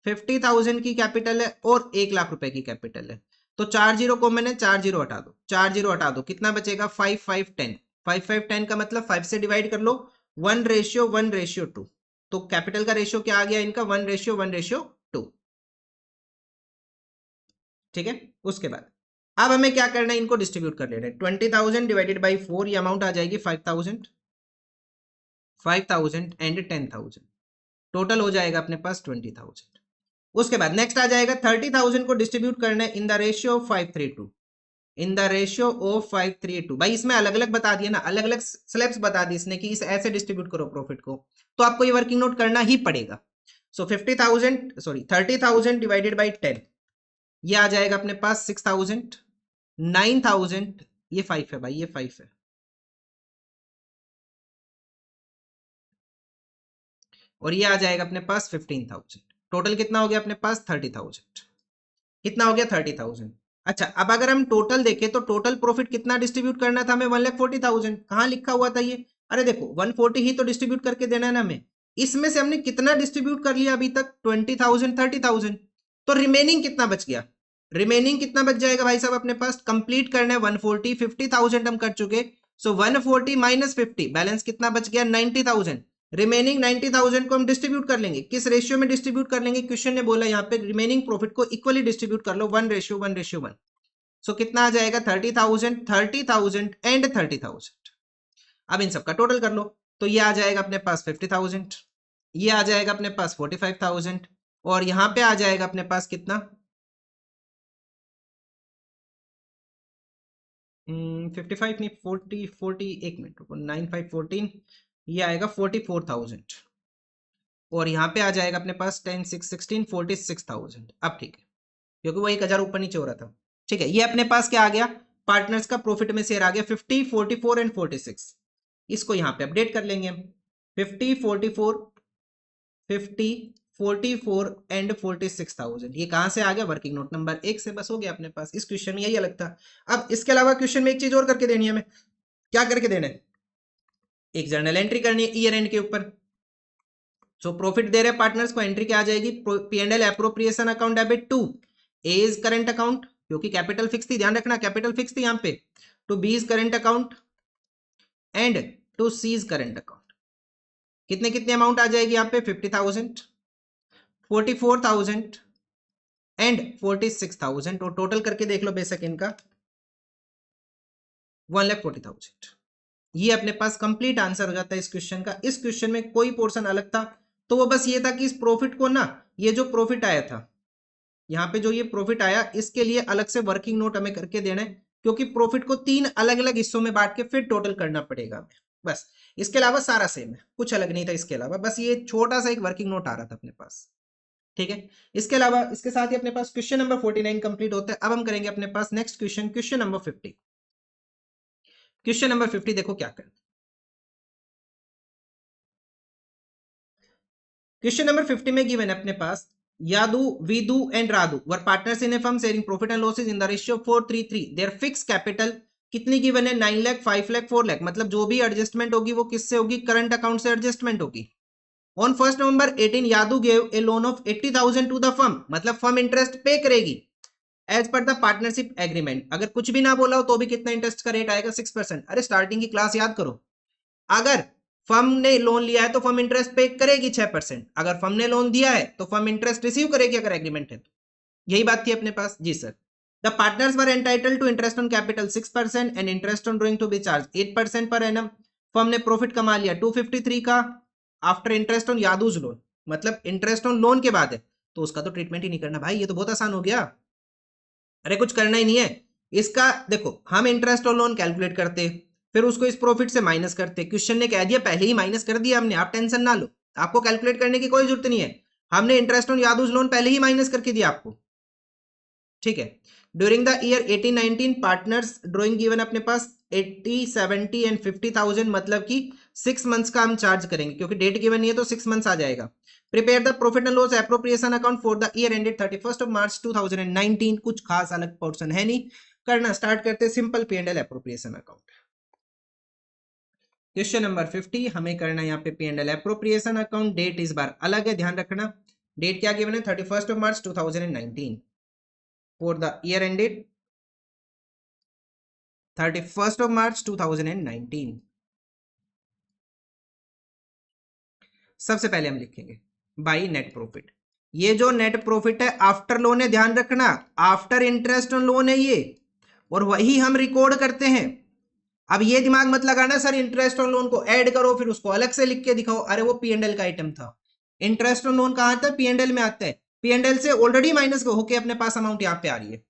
50,000 की कैपिटल है और 1 लाख रुपए की कैपिटल है, तो 4 जीरो कॉमन है, 4 जीरो हटा दो, 4 जीरो हटा दो, कितना बचेगा 5 5 10, 5 5 10 का मतलब 5 से डिवाइड कर लो, 1:1:2, तो कैपिटल का रेशियो क्या आ गया इनका 1:1:2। ठीक है, उसके बाद अब हमें क्या करना है, इनको डिस्ट्रीब्यूट कर लेना है। 20,000 डिवाइडेड बाई 4, ये अमाउंट आ जाएगी 5,000, 5,000 एंड 10,000, टोटल हो जाएगा अपने पास 20,000। उसके बाद नेक्स्ट आ जाएगा 30,000 को डिस्ट्रीब्यूट करना है इन the ratio of 5:3:2, in the ratio of 5:3:2। भाई इसमें अलग अलग बता दिया ना, अलग अलग स्लैब्स बता दी इसने कि इस ऐसे डिस्ट्रीब्यूट करो प्रॉफिट को, तो आपको ये वर्किंग नोट करना ही पड़ेगा। सो 30,000 डिवाइडेड बाई 10, ये आ जाएगा अपने पास 6,000, 9,000, ये 5 है भाई, ये 5 है, और ये आ जाएगा अपने पास 15,000, टोटल कितना हो गया अपने पास 30,000, कितना हो गया 30,000। अच्छा, अब अगर हम टोटल देखें तो टोटल प्रॉफिट कितना डिस्ट्रीब्यूट करना था हमें, 1,40,000, कहाँ लिखा हुआ था ये, अरे देखो 140 ही तो डिस्ट्रीब्यूट करके देना है ना हमें, इसमें से हमने कितना डिस्ट्रीब्यूट कर लिया अभी तक 20,000, 30,000, तो रिमेनिंग कितना बच गया, रिमेनिंग कितना बच जाएगा भाई साहब अपने पास, कंप्लीट करना है 140, 50,000 हम कर चुके, सो 140 माइनस 50, बैलेंस कितना बच गया 90,000, रिमेनिंग 90,000 को हम डिस्ट्रीब्यूट कर लेंगे, किस रेशियो में डिस्ट्रीब्यूट कर लेंगे, क्वेश्चन ने बोला यहाँ पे रिमेनिंग प्रॉफिट को इक्वली डिस्ट्रीब्यूट कर लो 1:1:1। सो कितना आ जाएगा 30,000, 30,000 एंड 30,000। अब इन सबका टोटल कर लो, तो ये आ जाएगा अपने पास 50,000, ये आ जाएगा अपने पास 45,000, और यहाँ पे आ जाएगा अपने पास कितना 55 नहीं 40, 40, एक मिनट रुको, 9 5 14, ये आएगा 44,000, और यहाँ पे आ जाएगा अपने पास 10 6 16 46,000। अब ठीक है, क्योंकि वो 1,000 ऊपर नीचे हो रहा था। ठीक है, ये अपने पास क्या आ गया, पार्टनर्स का प्रॉफिट में शेयर आ गया 50, 44 एंड 46, इसको यहाँ पे अपडेट कर लेंगे हम, 50, 44, 50, 44 एंड 46,000, ये कहां से आ गया, वर्किंग नोट नंबर 1 से, बस हो गया अपने पास, इस क्वेश्चन में यही अलग था। अब इसके अलावा क्वेश्चन में एक चीज और करके देनी है हमें, क्या करके देना है, एक जर्नल एंट्री करनी है ईयर एंड के ऊपर। सो प्रॉफिट दे रहे पार्टनर्स को, एंट्री क्या आ जाएगी, P&L appropriation account debit to A is current account, क्योंकि कैपिटल फिक्स थी, ध्यान रखना कैपिटल फिक्स थी यहाँ पे, to B is current account and to C is current account. कितने कितने अमाउंट आ जाएगी यहाँ पे 50,000, 44,000 एंड 46,000, और टोटल करके देख लो बेशक इनका 1,40,000। ये अपने पास कंप्लीट आंसर हो जाता है इस क्वेश्चन का। इस क्वेश्चन में कोई पोर्शन अलग था तो वो बस ये था कि इस प्रॉफिट को ना, ये जो प्रॉफिट आया था यहाँ पे, जो ये प्रॉफिट आया, इसके लिए अलग से वर्किंग नोट हमें करके देना है, क्योंकि प्रॉफिट को 3 अलग अलग हिस्सों में बांट के फिर टोटल करना पड़ेगा हमें, बस। इसके अलावा सारा सेम है, कुछ अलग नहीं था इसके अलावा, बस ये छोटा सा एक वर्किंग नोट आ रहा था अपने पास। ठीक है, इसके अलावा इसके साथ ही अपने पास क्वेश्चन नंबर 49 कंप्लीट होता है। अब हम करेंगे अपने पास next question, question number 50। Question number 50 देखो क्या करना। क्वेश्चन नंबर 50 में गिवन है अपने पास, Yadu, Vidu and Radhu were partners in a firm sharing profit and losses in the ratio 4:3:3, their fix capital कितनी गिवन है, 9 लाख, 5 लाख, 4 लाख, मतलब जो भी एडजस्टमेंट होगी वो किससे होगी, करंट अकाउंट से एडजस्टमेंट होगी। On 1 November 18 Yadu gave a loan of 80,000 to the firm, मतलब फर्म इंटरेस्ट पे करेगी as per the partnership agreement, अगर कुछ भी ना बोला हो तो भी कितना इंटरेस्ट का रेट आएगा 6%। अरे स्टार्टिंग की क्लास याद करो, अगर फर्म ने लोन लिया है तो फर्म इंटरेस्ट पे करेगी 6%, अगर फर्म ने लोन दिया है तो फर्म इंटरेस्ट रिसीव करेगी अगर एग्रीमेंट है तो। यही बात थी अपने पास जी sir. The partners were entitled to interest on capital 6% and interest on drawing to be charge 8% per annum. Firm ने प्रॉफिट कमा लिया 253 का आफ्टर इंटरेस्ट ऑन यादूज लोन, मतलब इंटरेस्ट ऑन लोन के बाद है, तो उसका तो ट्रीटमेंट ही नहीं करना भाई, ये तो बहुत आसान हो गया। अरे कुछ करना ही नहीं है इसका। देखो हम इंटरेस्ट और लोन कैलकुलेट करते, फिर उसको इस प्रॉफिट से माइनस करते, क्वेश्चन ने कह दिया पहले ही माइनस कर दिया हमने, आप टेंशन ना लो, आपको कैलकुलेट करने की कोई जरूरत नहीं है, हमने इंटरेस्ट ऑन यादूज लोन पहले ही माइनस करके दिया आपको, ठीक है। During the year 18-19 partners drawing given अपने पास 80, 70 एंड 50,000, मतलब कि 6 मंथ्स का हम चार्ज करेंगे क्योंकि डेट गिवन नहीं है तो 6 मंथ्स आ जाएगा। Prepare the profit and loss appropriation account for the year ended 31 मार्च 2019। कुछ खास अलग पोर्शन है नहीं, करना स्टार्ट करते simple P and L appropriation account. Question number 50 हमें करना है यहाँ पे P and L appropriation account. Date इस बार अलग है, ध्यान रखना। डेट क्या गिवन है 31 मार्च 2019 फॉर द ईयर एंडेड 31 मार्च 2019। सबसे पहले हम लिखेंगे बाई नेट प्रॉफिट। ये जो नेट प्रॉफिट है आफ्टर लोन है, ध्यान रखना, आफ्टर इंटरेस्ट ऑन लोन है ये, और वही हम रिकॉर्ड करते हैं। अब ये दिमाग मत लगाना सर इंटरेस्ट ऑन लोन को ऐड करो फिर उसको अलग से लिख के दिखाओ, अरे वो पी एंड एल का आइटम था। इंटरेस्ट ऑन लोन कहां आता है, पी एंड एल में आता है, पी एंड एल से ऑलरेडी माइनस होके अपने पास अमाउंट यहाँ पे आ रही है,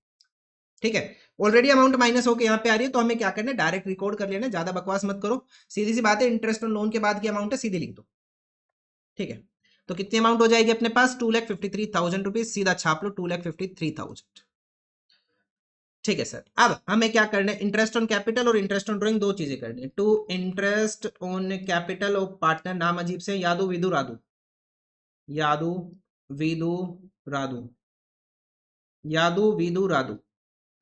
ठीक है। ऑलरेडी अमाउंट माइनस होके यहाँ पे आ रही है, तो हमें क्या करना है, डायरेक्ट रिकॉर्ड कर लेना, ज्यादा बकवास मत करो, सीधी सी बात है, इंटरेस्ट ऑन लोन के बाद की अमाउंट है सीधी लिख दो, ठीक है। तो कितनी अमाउंट हो जाएगी अपने पास 2,53,000 रुपीज, सीधा छाप लो 2,53,000, ठीक है सर। अब हमें क्या करना है, इंटरेस्ट ऑन कैपिटल और इंटरेस्ट ऑन ड्राइंग दो चीजें करनी है। To interest on capital of partner, नाम अजीब से, यादू विदु राधु, यादू विदु राधु, यादू विदु राधु।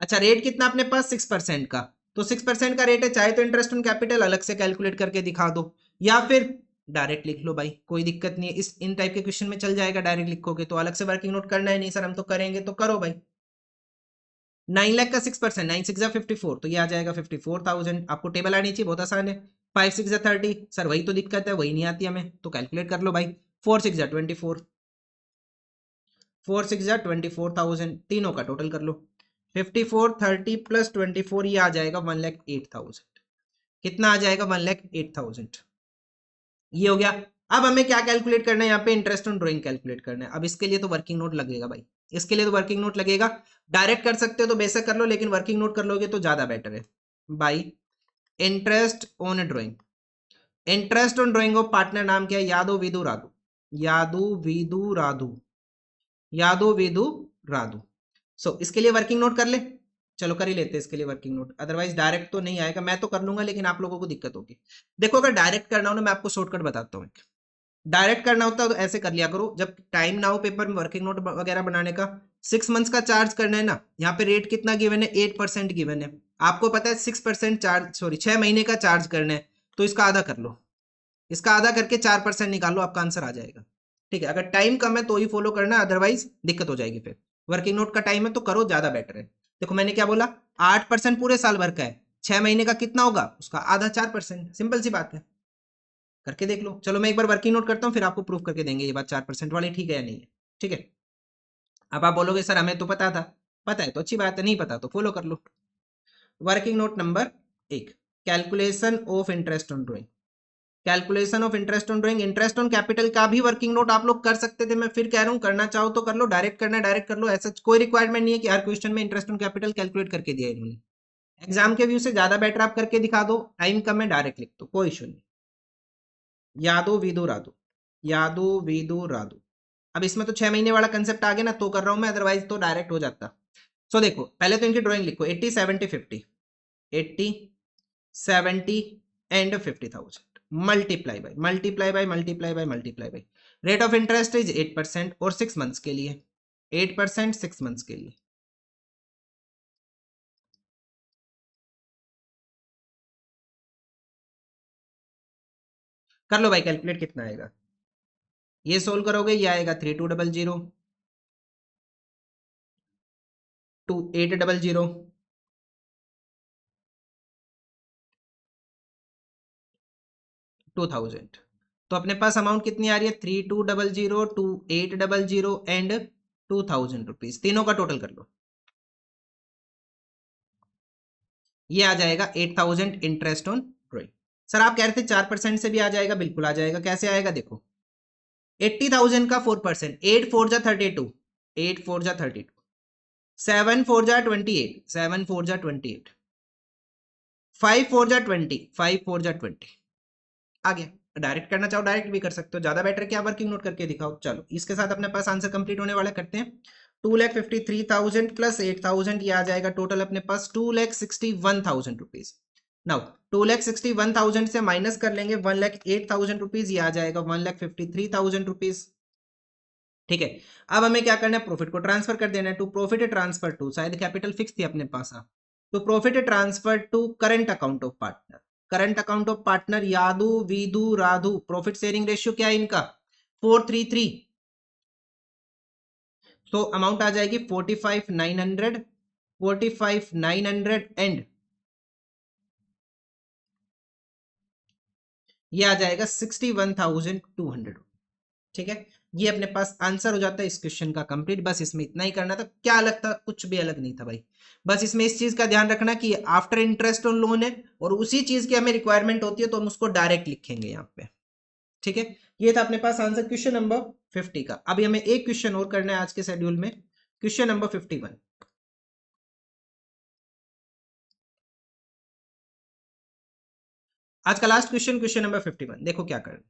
अच्छा रेट कितना अपने पास 6% का, तो 6% का रेट है, चाहे तो इंटरेस्ट ऑन कैपिटल अलग से कैलकुलेट करके दिखा दो, या फिर डायरेक्ट लिख लो भाई, कोई दिक्कत नहीं है, इस इन टाइप के क्वेश्चन में चल जाएगा, डायरेक्ट लिखोगे तो अलग से वर्किंग नोट करना है नहीं सर हम तो करेंगे, तो करो भाई। 9 लाख का 6%, 9 6 54, तो ये आ जाएगा 54,000। आपको टेबल आनी चाहिए, बहुत आसान है। 5 6 30, सर वही तो दिक्कत है, वही नहीं आती हमें, तो कैलकुलेट कर लो भाई। 4 6 24, 4 6 24,000, तीनों का टोटल कर लो। 54 30 प्लस 24, ये आ जाएगा 1,08,000। कितना आ जाएगा 1,08,000, ये हो गया। अब हमें क्या कैलकुलेट करना है यहाँ पे, इंटरेस्ट ऑन ड्राइंग कैलकुलेट करना है। अब इसके लिए तो वर्किंग नोट लगेगा भाई, इसके लिए तो वर्किंग नोट लगेगा। डायरेक्ट कर सकते हो तो बेशक कर लो, लेकिन वर्किंग नोट कर लोगे तो ज्यादा बेटर है। By interest on drawing, interest on drying of partner नाम क्या है, यादव विदु राधु, यादू विदु राधु, यादव विदु राधु। सो इसके लिए वर्किंग नोट कर ले, चलो कर ही लेते हैं इसके लिए वर्किंग नोट, अदरवाइज डायरेक्ट तो नहीं आएगा, मैं तो कर लूंगा लेकिन आप लोगों को दिक्कत होगी। देखो अगर डायरेक्ट करना हो ना, मैं आपको शॉर्टकट बताता हूँ, डायरेक्ट करना होता है तो ऐसे कर लिया करो, जब टाइम ना हो पेपर में वर्किंग नोट वगैरह बनाने का, 6 मंथ्स का चार्ज करना है ना, यहाँ पे रेट कितना गिवन है, 8% गिवन है, आपको पता है 6% चार्ज, सॉरी 6 महीने का चार्ज करना है, तो इसका आधा कर लो, इसका आधा करके 4% निकालो, आपका आंसर आ जाएगा, ठीक है। अगर टाइम कम है तो ही फॉलो करना, अदरवाइज दिक्कत हो जाएगी, फिर वर्किंग नोट का टाइम है तो करो, ज्यादा बेटर है। देखो मैंने क्या बोला, 8% पूरे साल भर का है, 6 महीने का कितना होगा, उसका आधा 4%, सिंपल सी बात है, करके देख लो। चलो मैं एक बार वर्किंग नोट करता हूँ, फिर आपको प्रूफ करके देंगे ये बात 4% वाली ठीक है या नहीं है, ठीक है। अब आप बोलोगे सर हमें तो पता था, पता है तो अच्छी बात है, नहीं पता तो फॉलो कर लो। Working note number 1, calculation of interest on drawing, calculation of interest on drawing, interest on capital का भी वर्किंग नोट आप लोग कर सकते थे, मैं फिर कह रहा हूँ करना चाहो तो कर लो, डायरेक्ट करना है डायरेक्ट कर लो, ऐसा कोई रिक्वायरमेंट नहीं है कि हर क्वेश्चन में इंटरेस्ट ऑन कैपिटल कैलकुलेट करके दिया इन्होंने। एग्जाम के व्यू से ज्यादा बेटर आप करके दिखा दो, टाइम कम है डायरेक्ट लिख दो, कोई इशू नहीं। यादो विदु राधु, यादो विदु राधु। अब इसमें तो 6 महीने वाला कंसेप्ट आ गया ना, तो कर रहा हूं मैं, अदरवाइज तो डायरेक्ट हो जाता। सो देखो पहले तो इनकी ड्राइंग लिखो, 80 70 50, 80 70 and 50,000, multiply by multiply by multiply by multiply by, rate of interest is 8% और 6 मंथ्स के लिए, 8% 6 मंथ्स के लिए। कर लो भाई कैलकुलेट कितना आएगा, ये सोल्व करोगे ये आएगा 3200, 2800 2000। तो अपने पास अमाउंट कितनी आ रही है 3200 2800 एंड 2000 रुपीज, तीनों का टोटल कर लो। ये आ जाएगा 8000 इंटरेस्ट ऑन ड्रॉइंग। सर आप कह रहे थे 4% से भी आ जाएगा, बिल्कुल आ जाएगा। कैसे आएगा देखो, 80,000 का 4%, 8 4 जा 32, 8 4 जा 32, 7 4 जा 28, 7 4 जा 28, 5 4 जा 20, 5 4 जा 20। आ गया। डायरेक्ट करना चाहो डायरेक्ट भी कर सकते हो, ज्यादा बेटर क्या वर्किंग नोट करके दिखाओ। चलो इसके साथ अपने पास आंसर कंप्लीट होने वाला, करते हैं। 2,53,000 प्लस 8,000, ये आ जाएगा टोटल अपने पास 2,61,000 रुपीज। नाउ 2,61,000 से माइनस कर लेंगे 1,08,000 रुपीज, ये आ जाएगा 1,53,000 रुपीज। ठीक है, अब हमें क्या करना है, प्रॉफिट को ट्रांसफर कर देना है। टू प्रॉफिट ट्रांसफर टू, शायद कैपिटल फिक्स थी अपने पास, तो profit transfer to current account of partner. Current account of partner Yadu Vidu Radhu, profit sharing ratio क्या है इनका 4:3:3। तो अमाउंट आ जाएगी 45,900, 45,900 एंड ये आ जाएगा 61,200। ठीक है, ये अपने पास आंसर हो जाता है इस क्वेश्चन का कंप्लीट। बस इसमें इतना ही करना था। क्या अलग था, कुछ भी अलग नहीं था भाई। बस इसमें इस चीज का ध्यान रखना कि आफ्टर इंटरेस्ट ऑन लोन है और उसी चीज की हमें रिक्वायरमेंट होती है तो हम उसको डायरेक्ट लिखेंगे यहाँ पे। ठीक है, ये था अपने पास आंसर क्वेश्चन नंबर 50 का। अभी हमें एक क्वेश्चन और करना है आज के शेड्यूल में, क्वेश्चन नंबर 51। आज का लास्ट क्वेश्चन, क्वेश्चन नंबर 51। देखो क्या करना।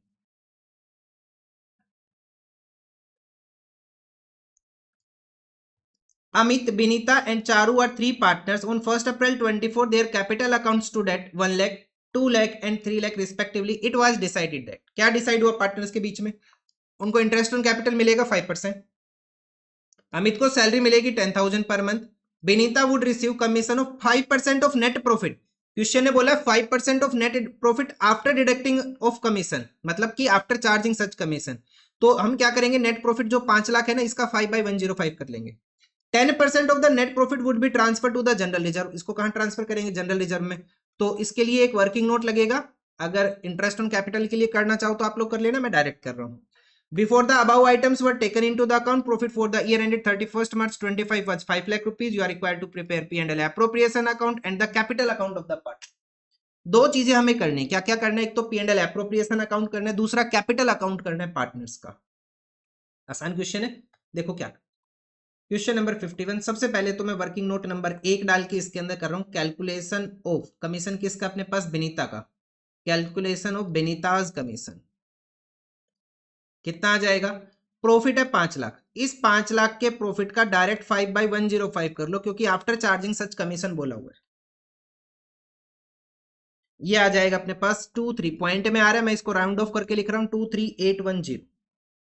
Amit, Binita, and Charu are three partners. On 1st April 24, their capital account stood at 1 lakh, 2 lakh and 3 lakh respectively. It was decided that, क्या decide हुआ partners के बीच में, उनको इंटरेस्ट ऑन कैपिटल मिलेगा 5%, अमित को सैलरी मिलेगी 10,000 per month, Benita would receive commission of 5% of net profit. Question ने बोला 5% of net profit after deducting of commission, मतलब कि आफ्टर चार्जिंग सच कमीशन। तो हम क्या करेंगे, नेट प्रॉफिट जो 5 लाख है ना, इसका 5/105 कर लेंगे। 10% of the net profit would be transfer to the general reserve. इसको कहां ट्रांसफर करेंगे, जनरल रिजर्व में। तो इसके लिए एक वर्किंग नोट लगेगा। अगर इंटरेस्ट ऑन कैपिटल के लिए करना चाहो तो आप लोग कर लेना, मैं डायरेक्ट कर रहा हूं। Before the above items were taken into the account, profit for the year ended 31st March 25 was 5 lakh rupees. You are required to prepare P&L appropriation account and the capital account of the part. दो चीजें हमें करनी है, क्या क्या करना है, एक तो P&L appropriation account करना है, दूसरा कैपिटल अकाउंट करना है पार्टनर्स का। आसान क्वेश्चन है, देखो क्या। Question number 51। सबसे पहले तो मैं वर्किंग नोट नंबर 1 डाल के इसके अंदर कर रहा हूं, कैलकुलेशन ऑफ कमीशन किसका, अपने पास बेनीता का। कैलकुलेशन ऑफ बेनीताज कमीशन कितना आ जाएगा, प्रॉफिट है 5 लाख, इस 5 लाख के प्रॉफिट का डायरेक्ट 5/105 कर लो, क्योंकि आफ्टर चार्जिंग सच कमीशन बोला हुआ है। ये आ जाएगा अपने पास 23 पॉइंट में आ रहा है, मैं इसको राउंड ऑफ करके लिख रहा हूं 23810।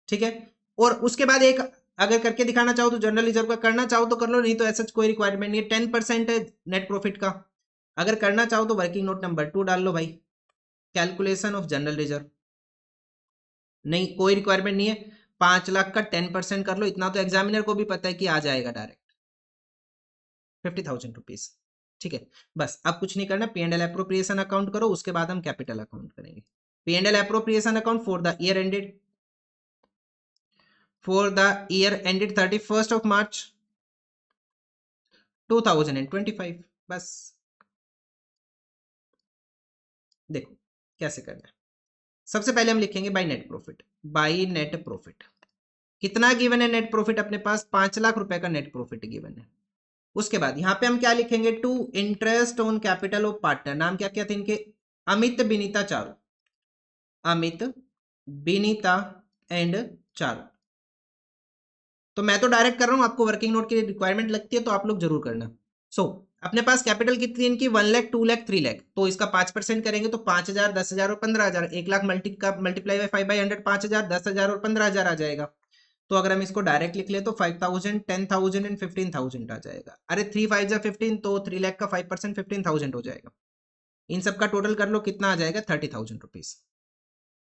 ठीक है, और उसके बाद एक अगर करके दिखाना चाहो तो जनरल रिजर्व का करना चाहो तो कर लो, नहीं तो ऐसा कोई रिक्वायरमेंट नहीं है। 10% है नेट प्रॉफिट का, अगर करना चाहो तो वर्किंग नोट नंबर 2 डाल लो भाई, कैलकुलेशन ऑफ जनरल रिजर्व। नहीं, कोई रिक्वायरमेंट नहीं है। 5 लाख का 10% कर लो, इतना तो एग्जामिनर को भी पता है कि आ जाएगा डायरेक्ट 50,000 रुपीज। ठीक है, बस अब कुछ नहीं करना, P&L एप्रोप्रिएशन अकाउंट करो, उसके बाद हम कैपिटल अकाउंट करेंगे। P&L appropriation account for the year ended 31st of March 2025। बस देखो कैसे करना है। सबसे पहले हम लिखेंगे by net profit. Bye net profit कितना गिवन है, नेट प्रॉफिट अपने पास 5 लाख रुपए का नेट प्रॉफिट गिवन है। उसके बाद यहां पे हम क्या लिखेंगे, to interest on capital of partner. नाम क्या क्या थे इनके, अमित बिनीता चारू, अमित बिनीता एंड चारू। तो मैं तो डायरेक्ट कर रहा हूं, आपको वर्किंग नोट की रिक्वायरमेंट लगती है तो आप लोग जरूर करना। सो अपने पास कैपिटल कितनी इनकी 1 लाख 2 लाख 3 लाख, तो इसका 5% करेंगे तो 5,000 10,000 और 15,000। 1 लाख मल्टीप्लाई बाय 5/100, 5,000 10,000 और 15,000 आ जाएगा। तो अगर हम इसको डायरेक्ट लिख ले तो 5,000 10,000 एंड 15,000 आ जाएगा। अरे 3 5 जा 15, तो 3 लाख का 5% 15,000 हो जाएगा। इन सब का टोटल कर लो, कितना आ जाएगा 30,000 रुपीज।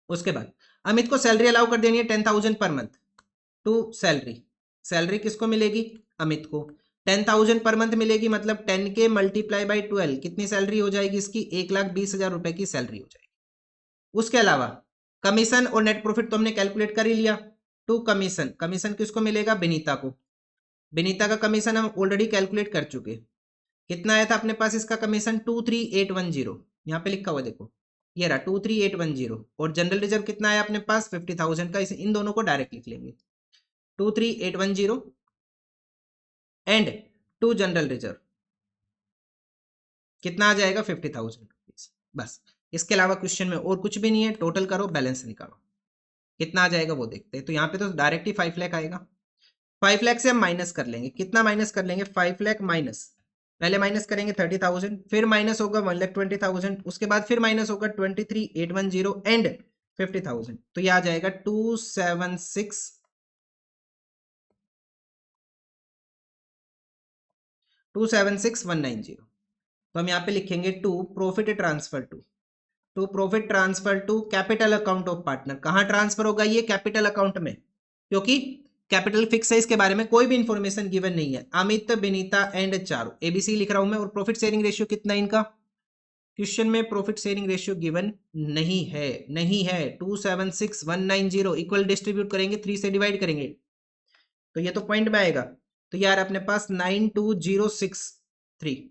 उसके बाद अमित को सैलरी अलाउ कर देनी है 10,000 per month to salary. Salary किसको मिलेगी, अमित को। 10,000 पर मंथ मिलेगी, मतलब 10K मल्टीप्लाई बाई 12 कितनी सैलरी हो जाएगी इसकी? 1,20,000 रुपए की सैलरी हो जाएगी। उसके अलावा कमीशन और नेट प्रॉफिट तो हमने कैलकुलेट कर ही लिया। टू कमीशन, कमीशन किसको मिलेगा? विनीता को। विनीता का कमीशन हम ऑलरेडी कैलकुलेट कर चुके। कितना आया था अपने पास इसका कमीशन? 23,810, यहाँ पे लिखा हुआ देखो, ये रहा 23,810। और जनरल रिजर्व कितना आया अपने पास? 50,000 का। इसे इन दोनों को डायरेक्ट लिख लेंगे, 23,810 एंड टू जनरल रिजर्व कितना आ जाएगा? 50,000 रुपीज। बस, इसके अलावा क्वेश्चन में और कुछ भी नहीं है। टोटल करो, बैलेंस निकालो, कितना आ जाएगा वो देखते हैं। तो यहाँ पे तो डायरेक्ट ही 5 लाख आएगा। 5 लाख से हम माइनस कर लेंगे, कितना माइनस कर लेंगे? 5 लाख माइनस, पहले माइनस करेंगे 30,000, फिर माइनस होगा 1,20,000, उसके बाद फिर माइनस होगा 23,810 एंड 50,000। तो ये आ जाएगा 276,190। तो हम यहाँ पे लिखेंगे to profit transfer to profit transfer to capital account of partner. कहां ट्रांसफर होगा? ये कैपिटल अकाउंट में, क्योंकि कैपिटल फिक्स है, इसके बारे में कोई भी इंफॉर्मेशन गिवन नहीं है। अमित, विनीता एंड चारू, एबीसी लिख रहा हूं मैं। और प्रॉफिट शेयरिंग रेशियो कितना है इनका? क्वेश्चन में प्रॉफिट शेयरिंग रेशियो गिवन नहीं है, नहीं है। 276,190 इक्वल डिस्ट्रीब्यूट करेंगे, 3 से डिवाइड करेंगे तो ये तो पॉइंट में आएगा। तो यार अपने पास 92063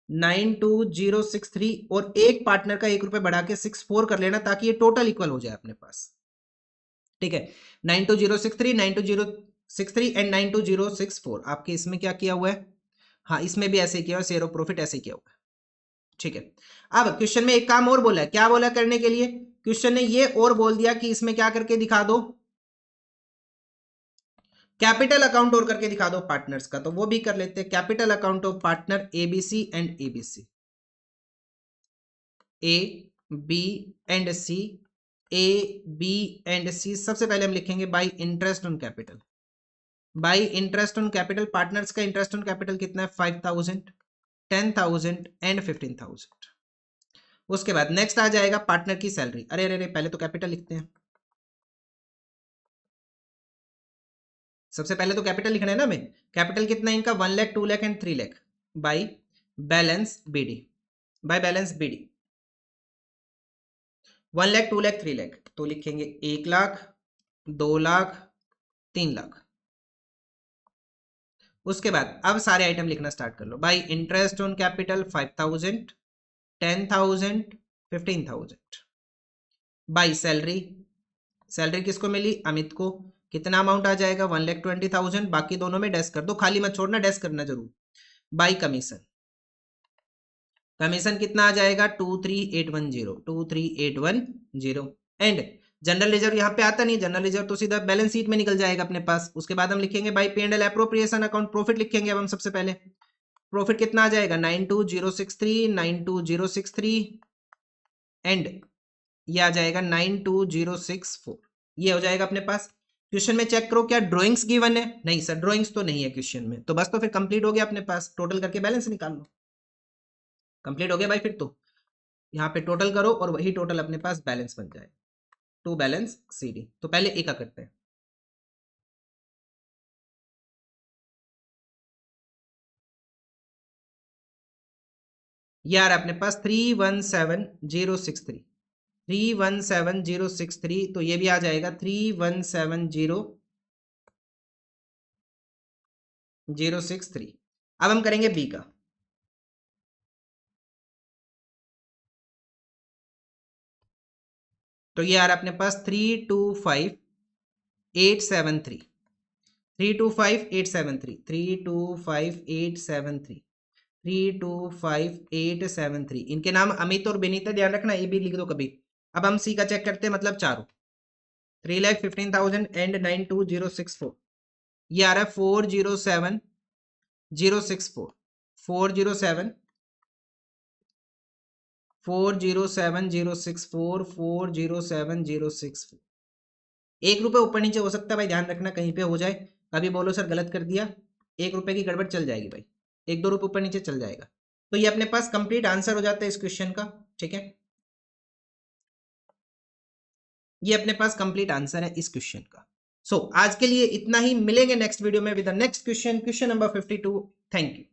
92063 और एक पार्टनर का 1 रुपए बढ़ा के 64 कर लेना, ताकि ये टोटल इक्वल हो जाए अपने पास। ठीक है, 92063 92063 एंड 92064 आपके इसमें क्या किया हुआ है? हाँ, इसमें भी ऐसे किया हुआ, शेयर ऑफ प्रॉफिट ऐसे किया हुआ है। ठीक है, अब क्वेश्चन में एक काम और बोला है। क्या बोला करने के लिए? क्वेश्चन ने ये और बोल दिया कि इसमें क्या करके दिखा दो, कैपिटल अकाउंट और करके दिखा दो पार्टनर्स का। तो वो भी कर लेते हैं, capital account of partner A B C and A B C, A B and C, A B and C. सबसे पहले हम लिखेंगे by interest on capital, by interest on capital. Partners का इंटरेस्ट ऑन कैपिटल कितना है? 5,000, 10,000 एंड 15,000। उसके बाद नेक्स्ट आ जाएगा पार्टनर की सैलरी। अरे अरे पहले तो कैपिटल लिखते हैं, सबसे पहले तो कैपिटल लिखना है ना हमें। कैपिटल कितना है इनका? 1 lakh, 2 lakh and 3 lakh by balance BD, by balance BD 1 lakh, 2 lakh, 3 lakh. तो लिखेंगे 1 लाख, 2 लाख, 3 लाख। उसके बाद अब सारे आइटम लिखना स्टार्ट कर लो। By interest on capital 5,000, 10,000, 15,000। By salary, salary किसको मिली? अमित को। कितना अमाउंट आ जाएगा? 1,20,000। बाकी दोनों में डैश कर दो, खाली मत छोड़ना, डैश करना जरूर। बाई कमीशन, कमीशन कितना आ जाएगा? 23,810, 23,810 एंड जनरल रिजर्व यहाँ पे आता नहीं, जनरल रिजर्व तो सीधा बैलेंस शीट में निकल जाएगा अपने पास। उसके बाद हम लिखेंगे by P and L appropriation account, profit लिखेंगे अब हम सबसे पहले। प्रॉफिट कितना आ जाएगा? 92063, 92063 एंड ये आ जाएगा 92064। ये हो जाएगा अपने पास। क्वेश्चन में चेक करो क्या ड्राइंग्स गिवन है? नहीं सर, ड्राइंग्स तो नहीं है क्वेश्चन में। तो बस, तो फिर कंप्लीट हो गया अपने पास। टोटल करके बैलेंस निकाल लो, कंप्लीट हो गया भाई। फिर तो यहाँ पे टोटल करो और वही टोटल अपने पास बैलेंस बन जाए, टू बैलेंस सीडी। तो पहले ए का करते हैं। ये आ रहा है अपने पास 317,063, 317,063। तो ये भी आ जाएगा 317,063। अब हम करेंगे बी का। तो ये आ रहा है अपने पास 325,873, 325,873, 325,873, 325,873। इनके नाम अमित और विनीता, ध्यान रखना, ये भी लिख दो कभी। अब हम सी का चेक करते हैं, मतलब चारों 3,15,000 एंड 92064। ये आ रहा है 407,064, 407, 407,064, 407,064। 1 रुपए ऊपर नीचे हो सकता है भाई, ध्यान रखना, कहीं पे हो जाए। कभी बोलो सर गलत कर दिया, 1 रुपए की गड़बड़ चल जाएगी भाई, 1-2 रुपए ऊपर नीचे चल जाएगा। तो ये अपने पास कंप्लीट आंसर हो जाता है इस क्वेश्चन का। ठीक है, ये अपने पास कंप्लीट आंसर है इस क्वेश्चन का। आज के लिए इतना ही, मिलेंगे नेक्स्ट वीडियो में with the next question, question number 52। Thank you.